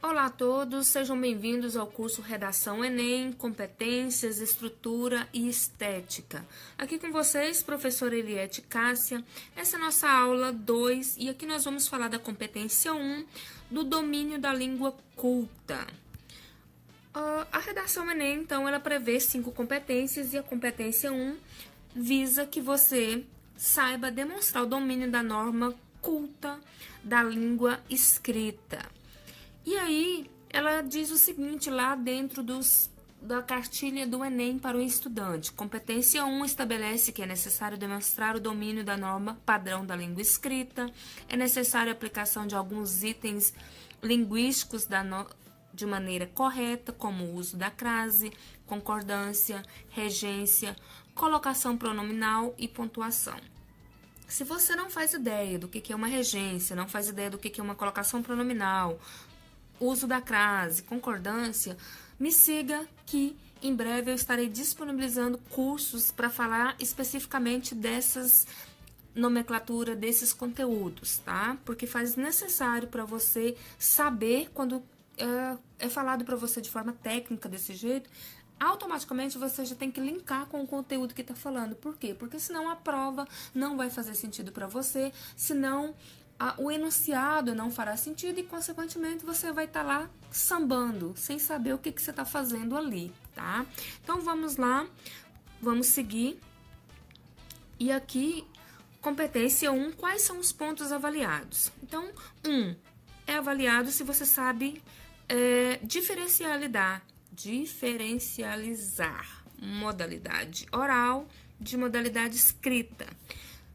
Olá a todos, sejam bem-vindos ao curso Redação Enem, Competências, Estrutura e Estética. Aqui com vocês, professora Eliette Cássia. Essa é a nossa aula 2 e aqui nós vamos falar da competência 1, do domínio da língua culta. A Redação Enem, então, ela prevê 5 competências e a competência 1 visa que você saiba demonstrar o domínio da norma culta da língua escrita. E aí, ela diz o seguinte, lá dentro da cartilha do Enem para o estudante. Competência 1 estabelece que é necessário demonstrar o domínio da norma padrão da língua escrita, é necessária a aplicação de alguns itens linguísticos de maneira correta, como o uso da crase, concordância, regência, colocação pronominal e pontuação. Se você não faz ideia do que é uma regência, não faz ideia do que é uma colocação pronominal, uso da crase, concordância, me siga que em breve eu estarei disponibilizando cursos para falar especificamente dessas nomenclatura, desses conteúdos, tá? Porque faz necessário para você saber quando é falado para você de forma técnica desse jeito, automaticamente você já tem que linkar com o conteúdo que está falando. Por quê? Porque senão a prova não vai fazer sentido para você, senão o enunciado não fará sentido e, consequentemente, você vai estar lá sambando, sem saber o que você está fazendo ali, tá? Então, vamos lá, vamos seguir. E aqui, competência 1, quais são os pontos avaliados? Então, 1 é avaliado se você sabe diferencializar modalidade oral de modalidade escrita.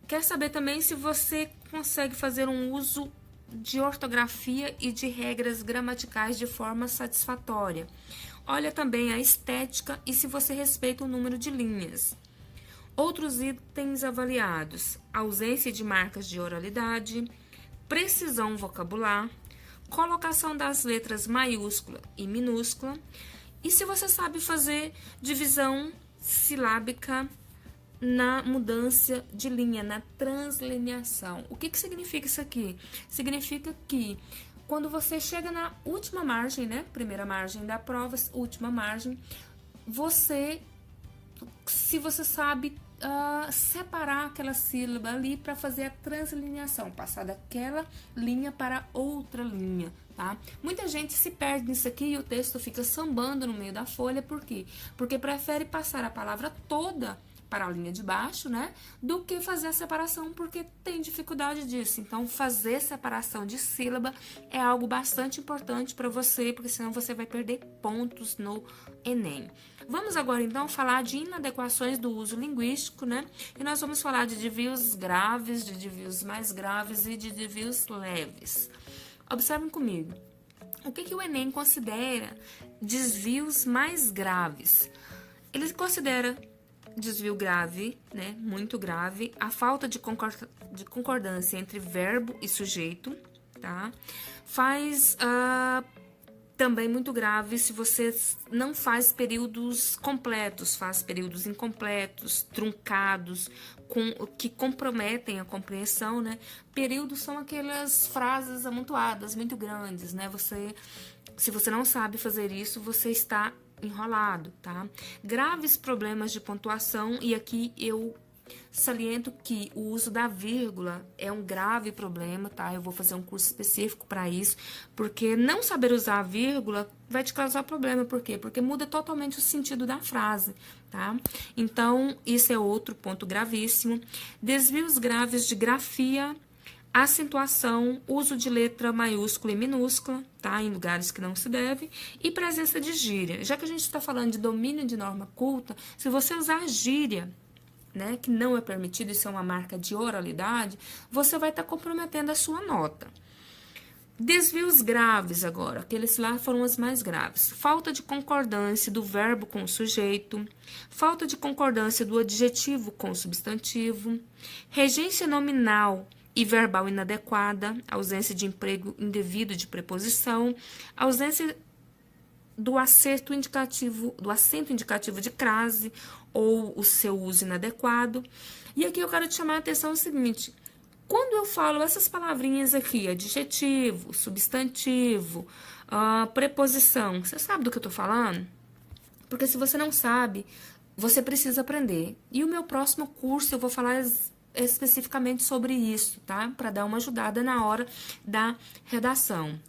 Quer saber também se você consegue fazer um uso de ortografia e de regras gramaticais de forma satisfatória. Olha também a estética e se você respeita o número de linhas. Outros itens avaliados: ausência de marcas de oralidade, precisão vocabular, colocação das letras maiúscula e minúscula, e se você sabe fazer divisão silábica na mudança de linha, na translineação. O que significa isso aqui? Significa que quando você chega na última margem, né? Primeira margem da prova, última margem, se você sabe separar aquela sílaba ali para fazer a translineação, passar daquela linha para outra linha, tá? Muita gente se perde nisso aqui e o texto fica sambando no meio da folha, por quê? Porque prefere passar a palavra toda para a linha de baixo, né, do que fazer a separação, porque tem dificuldade disso. Então, fazer separação de sílaba é algo bastante importante para você, porque senão você vai perder pontos no Enem. Vamos agora, então, falar de inadequações do uso linguístico, né, e nós vamos falar de desvios graves, de desvios mais graves e de desvios leves. Observem comigo. O que o Enem considera desvios mais graves? Ele considera desvio grave, né, muito grave, a falta de concordância entre verbo e sujeito, tá? Faz também muito grave se você não faz períodos completos, faz períodos incompletos, truncados, que comprometem a compreensão, né? Períodos são aquelas frases amontoadas, muito grandes, né? Se você não sabe fazer isso, você está enrolado, tá? Graves problemas de pontuação, e aqui eu saliento que o uso da vírgula é um grave problema, tá? Eu vou fazer um curso específico para isso, porque não saber usar a vírgula vai te causar problema. Por quê? Porque muda totalmente o sentido da frase, tá? Então, isso é outro ponto gravíssimo. Desvios graves de grafia, acentuação, uso de letra maiúscula e minúscula, tá? Em lugares que não se deve, e presença de gíria. Já que a gente está falando de domínio de norma culta, se você usar gíria, né, que não é permitido, isso é uma marca de oralidade, você vai estar comprometendo a sua nota. Desvios graves agora, aqueles lá foram os mais graves. Falta de concordância do verbo com o sujeito, falta de concordância do adjetivo com o substantivo, regência nominal e verbal inadequada, ausência de emprego indevido de preposição, ausência do acento indicativo de crase ou o seu uso inadequado. E aqui eu quero te chamar a atenção o seguinte: Quando eu falo essas palavrinhas aqui, adjetivo, substantivo, preposição, você sabe do que eu tô falando? Porque se você não sabe, você precisa aprender. E o meu próximo curso eu vou falar especificamente sobre isso, tá? Para dar uma ajudada na hora da redação.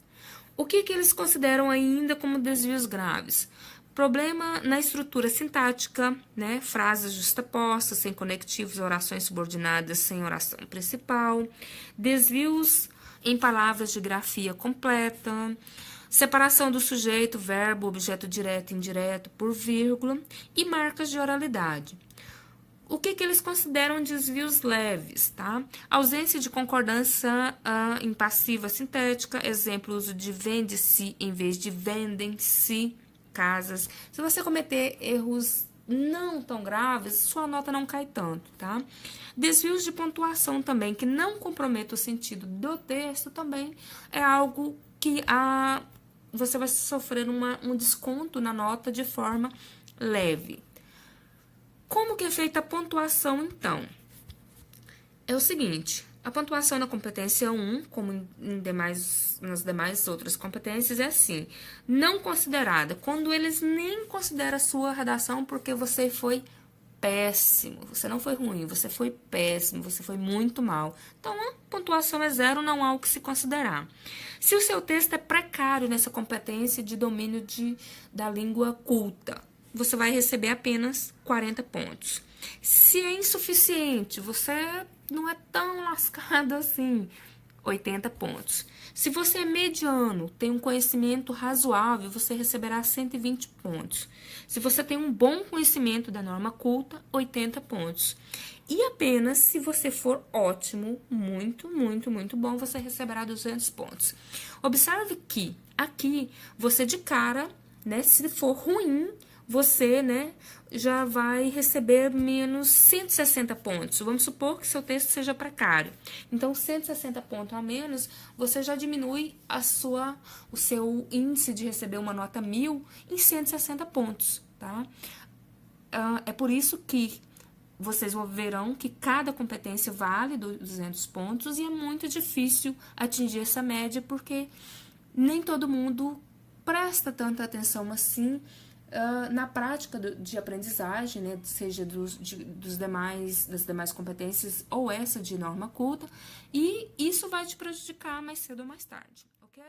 O que eles consideram ainda como desvios graves? Problema na estrutura sintática, né? Frases justapostas, sem conectivos, orações subordinadas, sem oração principal, desvios em palavras de grafia completa, separação do sujeito, verbo, objeto direto e indireto por vírgula e marcas de oralidade. O que eles consideram desvios leves, tá? Ausência de concordância em passiva sintética, exemplo, uso de vende-se em vez de vendem-se, casas. Se você cometer erros não tão graves, sua nota não cai tanto, tá? Desvios de pontuação também, que não comprometam o sentido do texto, também é algo que você vai sofrer um desconto na nota de forma leve. Como que é feita a pontuação, então? É o seguinte, a pontuação na competência 1, como nas demais outras competências, é assim, não considerada, quando eles nem consideram a sua redação porque você foi péssimo, você não foi ruim, você foi péssimo, você foi muito mal. Então, a pontuação é 0, não há o que se considerar. Se o seu texto é precário nessa competência de domínio da língua culta, você vai receber apenas 40 pontos. Se é insuficiente, você não é tão lascado assim, 80 pontos. Se você é mediano, tem um conhecimento razoável, você receberá 120 pontos. Se você tem um bom conhecimento da norma culta, 80 pontos. E apenas se você for ótimo, muito, muito, muito bom, você receberá 200 pontos. Observe que aqui você de cara, né, se for ruim, você, né, já vai receber menos 160 pontos. Vamos supor que seu texto seja precário. Então, 160 pontos a menos, você já diminui o seu índice de receber uma nota 1000 em 160 pontos, tá? É por isso que vocês verão que cada competência vale 200 pontos e é muito difícil atingir essa média porque nem todo mundo presta tanta atenção assim na prática de aprendizagem, né, seja das demais competências ou essa de norma culta, e isso vai te prejudicar mais cedo ou mais tarde, ok?